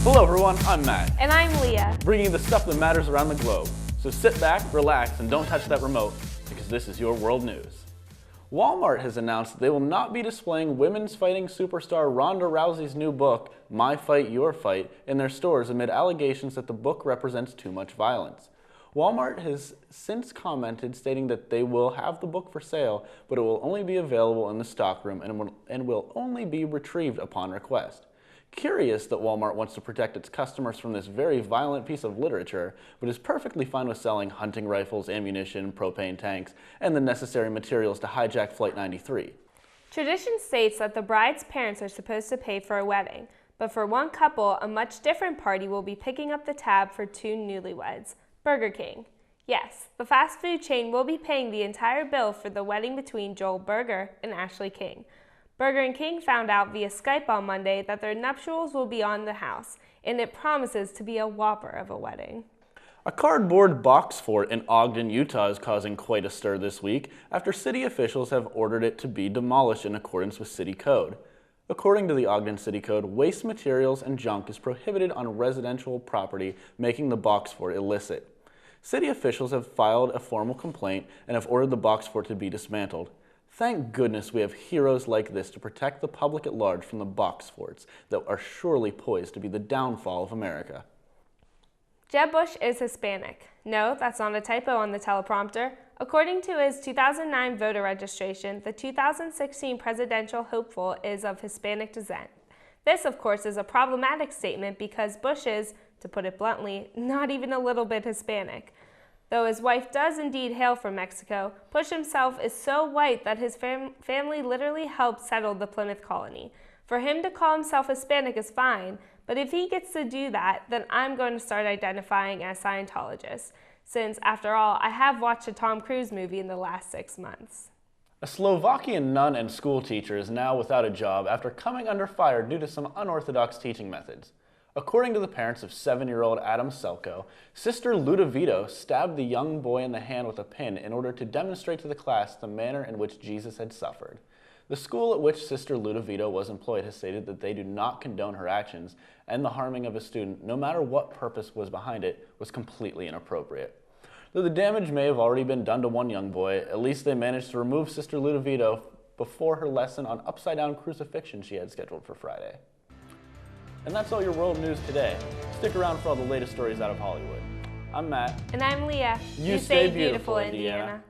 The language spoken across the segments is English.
Hello everyone, I'm Matt. And I'm Leah. Bringing you the stuff that matters around the globe. So sit back, relax, and don't touch that remote, because this is your world news. Walmart has announced that they will not be displaying women's fighting superstar Ronda Rousey's new book, My Fight, Your Fight, in their stores amid allegations that the book represents too much violence. Walmart has since commented stating that they will have the book for sale, but it will only be available in the stockroom and will only be retrieved upon request. Curious that Walmart wants to protect its customers from this very violent piece of literature, but is perfectly fine with selling hunting rifles, ammunition, propane tanks, and the necessary materials to hijack Flight 93. Tradition states that the bride's parents are supposed to pay for a wedding, but for one couple, a much different party will be picking up the tab for two newlyweds. Burger King. Yes, the fast food chain will be paying the entire bill for the wedding between Joel Berger and Ashley King. Burger & King found out via Skype on Monday that their nuptials will be on the house, and it promises to be a whopper of a wedding. A cardboard box fort in Ogden, Utah is causing quite a stir this week after city officials have ordered it to be demolished in accordance with city code. According to the Ogden City Code, waste materials and junk is prohibited on residential property, making the box fort illicit. City officials have filed a formal complaint and have ordered the box fort to be dismantled. Thank goodness we have heroes like this to protect the public at large from the box forts that are surely poised to be the downfall of America. Jeb Bush is Hispanic. No, that's not a typo on the teleprompter. According to his 2009 voter registration, the 2016 presidential hopeful is of Hispanic descent. This, of course, is a problematic statement because Bush is, to put it bluntly, not even a little bit Hispanic. Though his wife does indeed hail from Mexico, Bush himself is so white that his family literally helped settle the Plymouth colony. For him to call himself Hispanic is fine, but if he gets to do that, then I'm going to start identifying as Scientologist, since, after all, I have watched a Tom Cruise movie in the last 6 months. A Slovakian nun and school teacher is now without a job after coming under fire due to some unorthodox teaching methods. According to the parents of 7-year-old Adam Selko, Sister Ludovito stabbed the young boy in the hand with a pin in order to demonstrate to the class the manner in which Jesus had suffered. The school at which Sister Ludovito was employed has stated that they do not condone her actions, and the harming of a student, no matter what purpose was behind it, was completely inappropriate. Though the damage may have already been done to one young boy, at least they managed to remove Sister Ludovito before her lesson on upside-down crucifixion she had scheduled for Friday. And that's all your world news today. Stick around for all the latest stories out of Hollywood. I'm Matt. And I'm Leah. You stay beautiful, Indiana.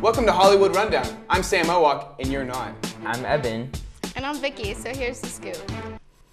Welcome to Hollywood Rundown. I'm Sam Owak, and you're not. I'm Ebon. And I'm Vickie, so here's the scoop.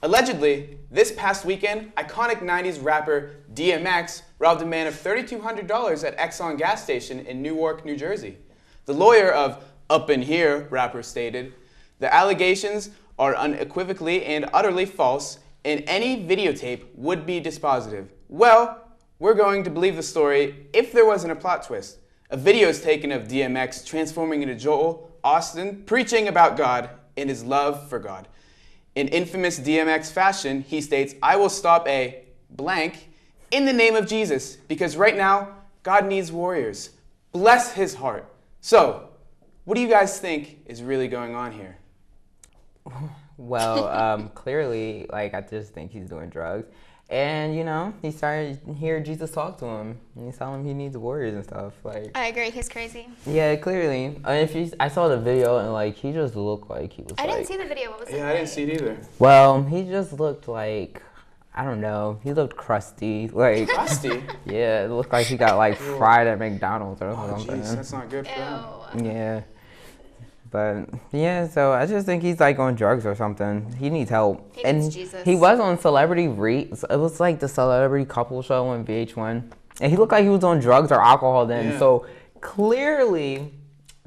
Allegedly, this past weekend, iconic 90s rapper DMX robbed a man of $3,200 at Exxon gas station in Newark, New Jersey. The lawyer of Up in Here rapper stated, "The allegations are unequivocally and utterly false, and any videotape would be dispositive." Well, we're going to believe the story if there wasn't a plot twist. A video is taken of DMX transforming into Joel Austin, preaching about God and his love for God. In infamous DMX fashion, he states, "I will stop a blank in the name of Jesus, because right now, God needs warriors. Bless his heart." So, what do you guys think is really going on here? Well, clearly, I just think he's doing drugs. And, he started to hear Jesus talk to him. And he's telling him he needs warriors and stuff. I agree, he's crazy. Yeah, clearly. I saw the video and, he just looked like he was, I didn't see the video. What was it? Yeah, I didn't see it either. Well, he just looked like, I don't know. He looked crusty. Crusty? Yeah, it looked like he got, fried at McDonald's or something. Jeez, that's not good for him. Yeah. But, yeah, so I just think he's, on drugs or something. He needs help. He needs Jesus. He was on Celebrity It was the celebrity couple show on VH1. And he looked like he was on drugs or alcohol then. Yeah. So, clearly,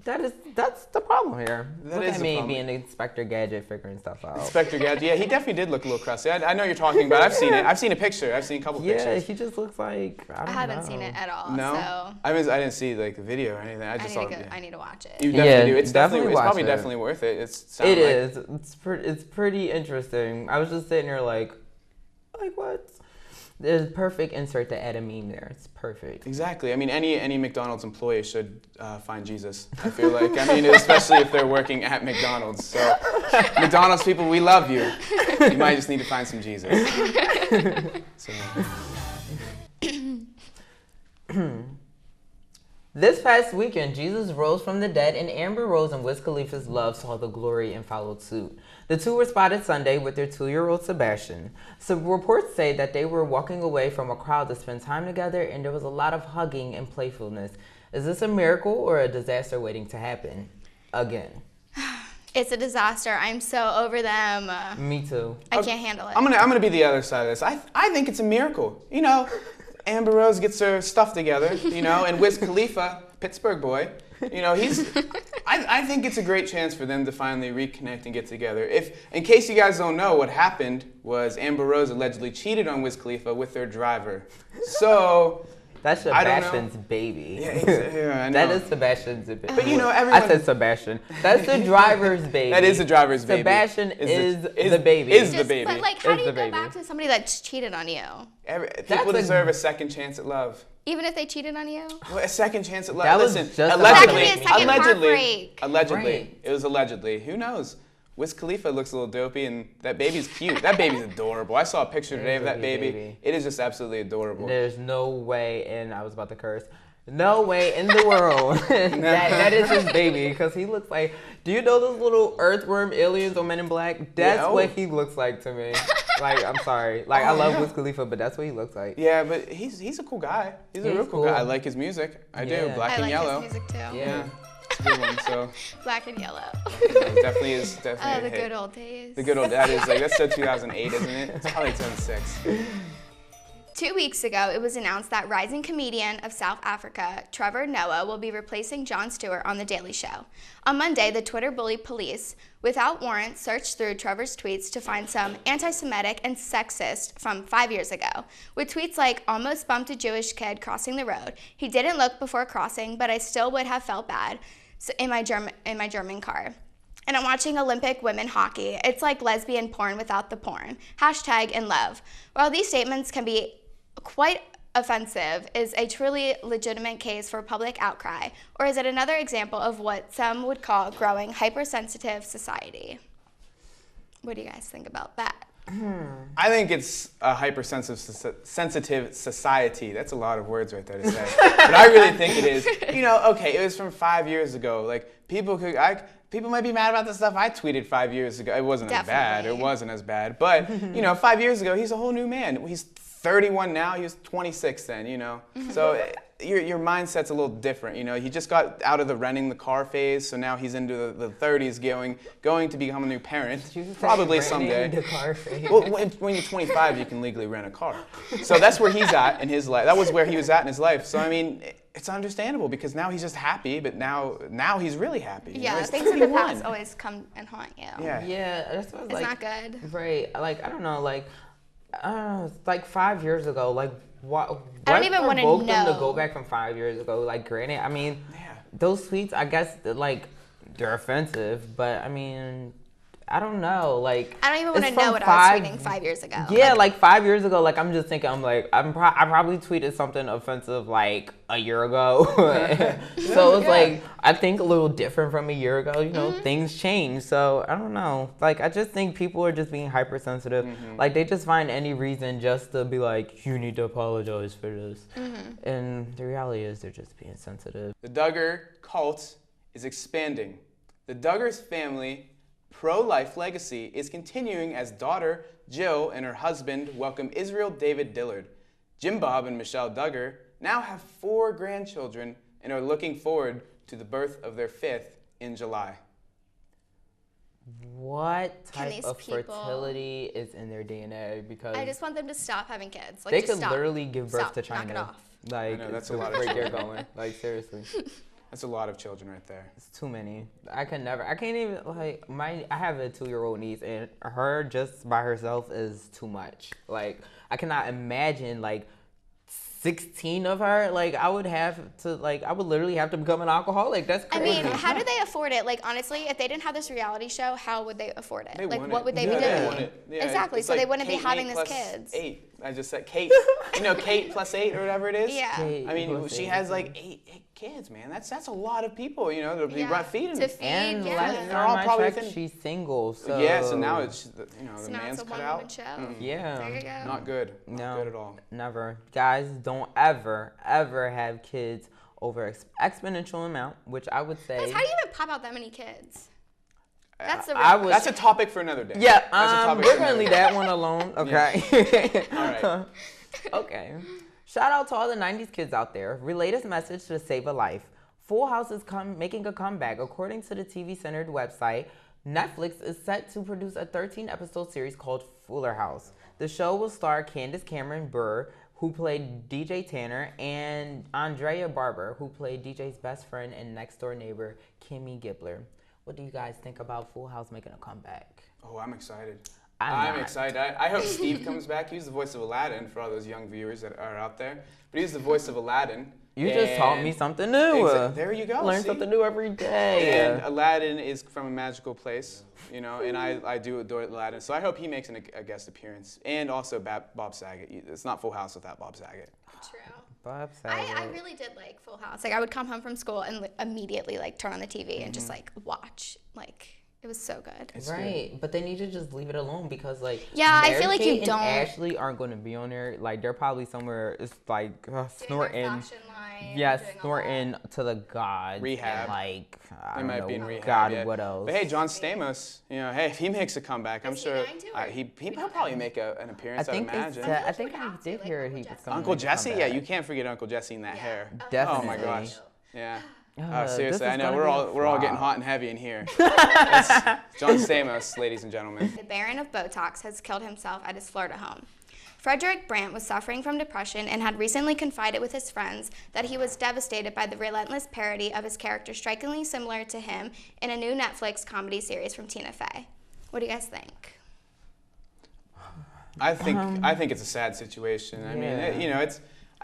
that's the problem here. Look at me being Inspector Gadget figuring stuff out. Inspector Gadget, yeah, he definitely did look a little crusty. I know what you're talking about. I've seen it. I've seen a picture. I've seen a couple pictures. Yeah, he just looks like, I haven't seen it at all. No? So I didn't see the video or anything. I need to watch it. You definitely do. It's definitely probably definitely worth it. It is. It's pretty interesting. I was just sitting here like what? There's perfect insert to add a meme there. It's perfect. Exactly. I mean, any McDonald's employee should find Jesus, I feel like. I mean, especially if they're working at McDonald's. So, McDonald's people, we love you. You might just need to find some Jesus. So. This past weekend, Jesus rose from the dead, and Amber Rose and Wiz Khalifa's love saw the glory and followed suit. The two were spotted Sunday with their 2-year-old Sebastian. Some reports say that they were walking away from a crowd to spend time together, and there was a lot of hugging and playfulness. Is this a miracle or a disaster waiting to happen? Again. It's a disaster. I'm so over them. Me too. I can't handle it. I'm gonna be the other side of this. I think it's a miracle. You know, Amber Rose gets her stuff together, you know, and Wiz Khalifa, Pittsburgh boy, you know, I think it's a great chance for them to finally reconnect and get together. In case you guys don't know, what happened was Amber Rose allegedly cheated on Wiz Khalifa with their driver. So... That's Sebastian's baby. Yeah, I know. That is Sebastian's baby. But you know, everyone... I said Sebastian. That's the driver's baby. That is the driver's baby. Sebastian is the baby. Is the baby. But like, how do you the go baby. back to somebody that's cheated on you? People deserve a second chance at love. Even if they cheated on you? Well, a second chance at love. That was Listen, just allegedly, That could be a second heartbreak. allegedly, Right. it was allegedly. Who knows? Wiz Khalifa looks a little dopey, and that baby's cute. That baby's adorable. I saw a picture today of that baby. It is just absolutely adorable. There's no way, and I was about to curse. No way in the world that is his baby, because he looks like. Do you know those little earthworm aliens on Men in Black? That's what he looks like to me. Like, I'm sorry. Like, I love Wiz Khalifa, but that's what he looks like. Yeah, but he's a cool guy. He's a real cool guy. I like his music. I do. Yeah. Black I and like Yellow. his music too. Yeah. It's a good one. So Black and Yellow. it definitely is Oh, a the hit. good old days. The good old. That's so 2008, isn't it? It's probably 2006. 2 weeks ago, it was announced that rising comedian of South Africa, Trevor Noah, will be replacing Jon Stewart on The Daily Show. On Monday, the Twitter bully police, without warrant, searched through Trevor's tweets to find some anti-Semitic and sexist from 5 years ago, with tweets like, "Almost bumped a Jewish kid crossing the road. He didn't look before crossing, but I still would have felt bad in my German car. And I'm watching Olympic women hockey. It's like lesbian porn without the porn. #in love." While these statements can be quite offensive, is a truly legitimate case for public outcry, or is it another example of what some would call growing hypersensitive society? What do you guys think about that? I think it's a hypersensitive society. That's a lot of words right there to say. But I really think it is. You know, okay, it was from 5 years ago. Like, people might be mad about the stuff I tweeted 5 years ago. It wasn't as bad. It wasn't as bad. But, you know, 5 years ago, he's a whole new man. He's 31 now. He was 26 then, you know. So your mindset's a little different, you know. He just got out of the renting the car phase, so now he's into the 30s going to become a new parent, probably someday. The car phase. Well, when you're 25, you can legally rent a car. So that's where he's at in his life. That was where he was at in his life. So, I mean, it's understandable because now he's just happy, but now he's really happy. Yeah, he's things in the 31. past always come and haunt you. Yeah. That's what It's not good. Right. Like, I don't know, like, like 5 years ago, like, what I don't even wanna provoked them to know. go back from 5 years ago? Like, granted, I mean, those tweets, I guess, like, they're offensive, but I mean, I don't know, like, I don't even want to it's know from what I was tweeting 5 years ago. Yeah, like 5 years ago, like, I'm just thinking, I'm like, I probably tweeted something offensive like a year ago. So it's like, I think a little different from a year ago, you know, things change. So I don't know. Like, I just think people are just being hypersensitive. Like, they just find any reason just to be like, you need to apologize for this. And the reality is they're just being sensitive. The Duggar cult is expanding. The Duggars family pro-life legacy is continuing as daughter Jill and her husband welcome Israel David Dillard. Jim Bob and Michelle Duggar now have 4 grandchildren and are looking forward to the birth of their 5th in July. What Can type these of people- fertility is in their DNA? Because I just want them to stop having kids. Like, they just could stop. literally give birth Stop. to China. Knock it off. Like, I know, that's it's a lot of where they're children. going. Like, seriously. That's a lot of children right there. It's too many. I can't even, like, I have a 2-year-old niece, and her just by herself is too much. Like, I cannot imagine, like, 16 of her, like I would literally have to become an alcoholic. That's I crazy. mean, how do they afford it? Like, honestly, if they didn't have this reality show, how would they afford it? They Like, want what it. would they be Yeah, they doing? want it. Yeah, Exactly, it's so they like wouldn't be Kate having and these Nate plus kids. 8. I just said Kate. Kate plus 8 or whatever it is. Yeah. Kate I mean, plus she 8. has like eight kids, man. That's a lot of people, to be feeding. To feed, And yeah. last they're all time I probably checked, within- she's single. So Yeah, so now it's the So now man's it's a cut one-woman out. show. yeah. There you go. Not good. Not No. good at all. Never. Guys, don't ever have kids over exponential amount, which I would say. Guys, how do you even pop out that many kids? That's the real I was- That's a topic for another day. Yeah, That's a topic we're for gonna another leave day. that one alone. Okay. All right. Okay. Shout out to all the 90s kids out there. Relay this message to save a life. Full House is making a comeback. According to the TV-centered website, Netflix is set to produce a 13-episode series called Fuller House. The show will star Candace Cameron Bure, who played DJ Tanner, and Andrea Barber, who played DJ's best friend and next-door neighbor, Kimmy Gibbler. What do you guys think about Full House making a comeback? Oh, I'm excited. I'm I'm not. excited. I hope Steve comes back. He was the voice of Aladdin for all those young viewers that are out there. But he's the voice of Aladdin. You just taught me something new. There you go. Learn see? something new every day. And Aladdin is from a magical place, and I do adore Aladdin. So I hope he makes a guest appearance. And also Bob Saget. It's not Full House without Bob Saget. True. Bob I Saget. really did like Full House. Like, I would come home from school and immediately turn on the TV and just watch. It was so good. It's Right, but they need to just leave it alone because Yeah, I feel like you Mary-Kate and don't- Ashley aren't going to be on there. Like they're probably somewhere. It's like snorting. Fashion line. Yes, doing all snorting to the gods. Rehab. And like I They don't might know, be in rehab. God, yeah. what else? But hey, John Stamos, hey, if he makes a comeback, I'm Is he sure going to, or he'll probably make an appearance. I think I'd imagine. I he think would I have to, did like hear Uncle he was Jesse. coming. Uncle to Jesse, come yeah, back. you can't forget Uncle Jesse in that hair. Definitely. Oh my gosh. Yeah. This Seriously, is I know gonna we're be a all getting flop. hot and heavy in here. That's John Stamos, ladies and gentlemen. The Baron of Botox has killed himself at his Florida home. Frederick Brandt was suffering from depression and had recently confided with his friends that he was devastated by the relentless parody of his character strikingly similar to him in a new Netflix comedy series from Tina Fey. What do you guys think? I think it's a sad situation. I mean, Yeah.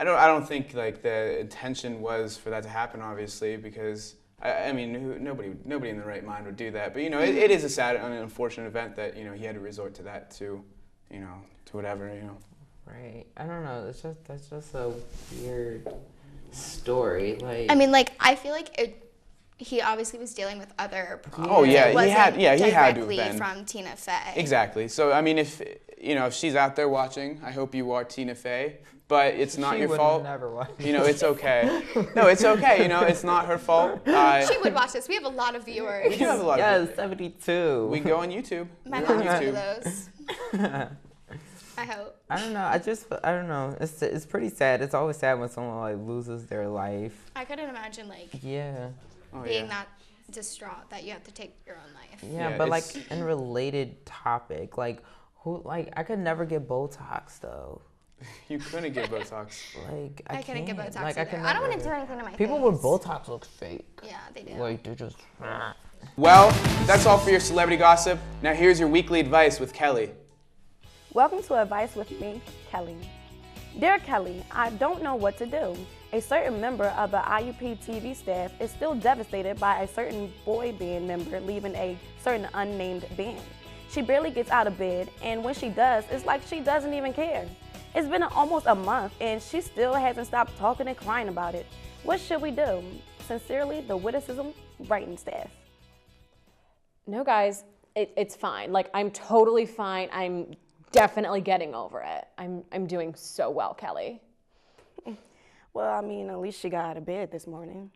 I don't think like the intention was for that to happen, obviously, because I mean, nobody in the right mind would do that. But it is a sad and unfortunate event that he had to resort to that to whatever. Right. I don't know. That's just a weird story. Like I mean, I feel like he obviously was dealing with other problems. Oh, yeah, It he wasn't had to have directly been. from Tina Fey. Exactly. So I mean, if she's out there watching, I hope you are Tina Fey. But it's not she your would fault. Never watch. It's okay. No, it's okay. It's not her fault. She would watch this. We have a lot of viewers. We do have a lot Yes, of 72. We go on YouTube. My We're on mom's one of YouTube. those. I hope. I don't know. I don't know. It's pretty sad. It's always sad when someone loses their life. I couldn't imagine Yeah. Oh, being yeah. that distraught that you have to take your own life. Yeah, Yeah, but it's- in related topic, I could never get Botox though. You couldn't get Botox. I couldn't get Botox Like, either. I don't want to do anything to my People face. with Botox look fake. Yeah, they do. They're just. Well, that's all for your celebrity gossip. Now here's your weekly advice with Kelli. Welcome to Advice with me, Kelly. Dear Kelly, I don't know what to do. A certain member of the IUP TV staff is still devastated by a certain boy band member leaving a certain unnamed band. She barely gets out of bed, and when she does, it's like she doesn't even care. It's been almost a month, and she still hasn't stopped talking and crying about it. What should we do? Sincerely, the Witticism writing staff. No, guys, it's fine. I'm totally fine. I'm definitely getting over it. I'm doing so well, Kelly. Well, I mean, at least she got out of bed this morning.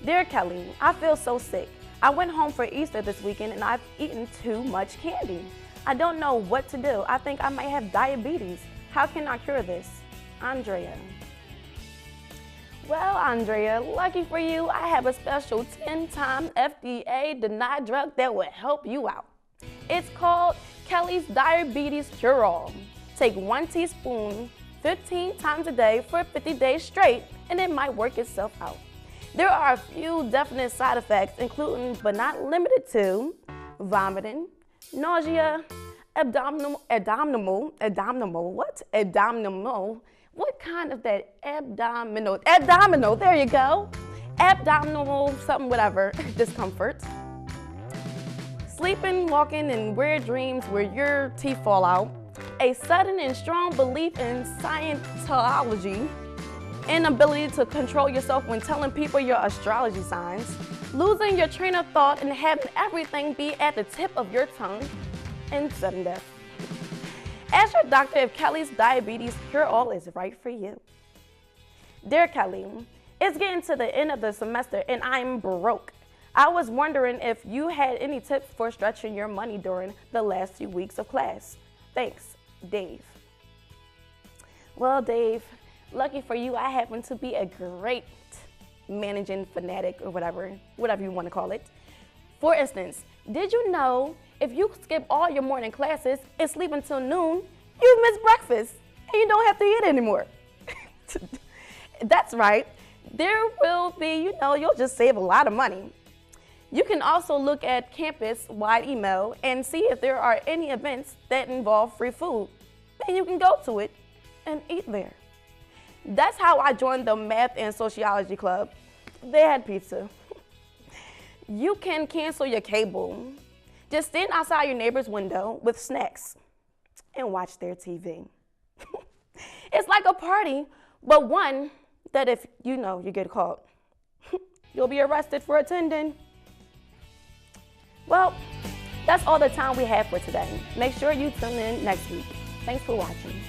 Dear Kelly, I feel so sick. I went home for Easter this weekend and I've eaten too much candy. I don't know what to do. I think I might have diabetes. How can I cure this? Andrea. Well, Andrea, lucky for you, I have a special 10-time FDA denied drug that will help you out. It's called Kelly's Diabetes Cure-All. Take 1 teaspoon 15 times a day for 50 days straight, and it might work itself out. There are a few definite side effects, including but not limited to vomiting, nausea, abdominal, what kind of that abdominal, there you go. Abdominal, something, whatever, discomfort. Sleeping, walking, and weird dreams where your teeth fall out. A sudden and strong belief in Scientology. Inability to control yourself when telling people your astrology signs. Losing your train of thought and having everything be at the tip of your tongue. And sudden death. Ask your doctor if Kelli's diabetes cure-all is right for you. Dear Kelli, it's getting to the end of the semester and I'm broke. I was wondering if you had any tips for stretching your money during the last few weeks of class. Thanks, Dave. Well, Dave, lucky for you, I happen to be a great managing fanatic or whatever you want to call it. For instance, did you know if you skip all your morning classes and sleep until noon, you miss breakfast and you don't have to eat anymore? That's right. There will be, you'll just save a lot of money. You can also look at campus-wide email and see if there are any events that involve free food. Then you can go to it and eat there. That's how I joined the Math and Sociology Club. They had pizza. You can cancel your cable. Just stand outside your neighbor's window with snacks and watch their TV. It's like a party, but one that if you get caught, you'll be arrested for attending. Well, that's all the time we have for today. Make sure you tune in next week. Thanks for watching.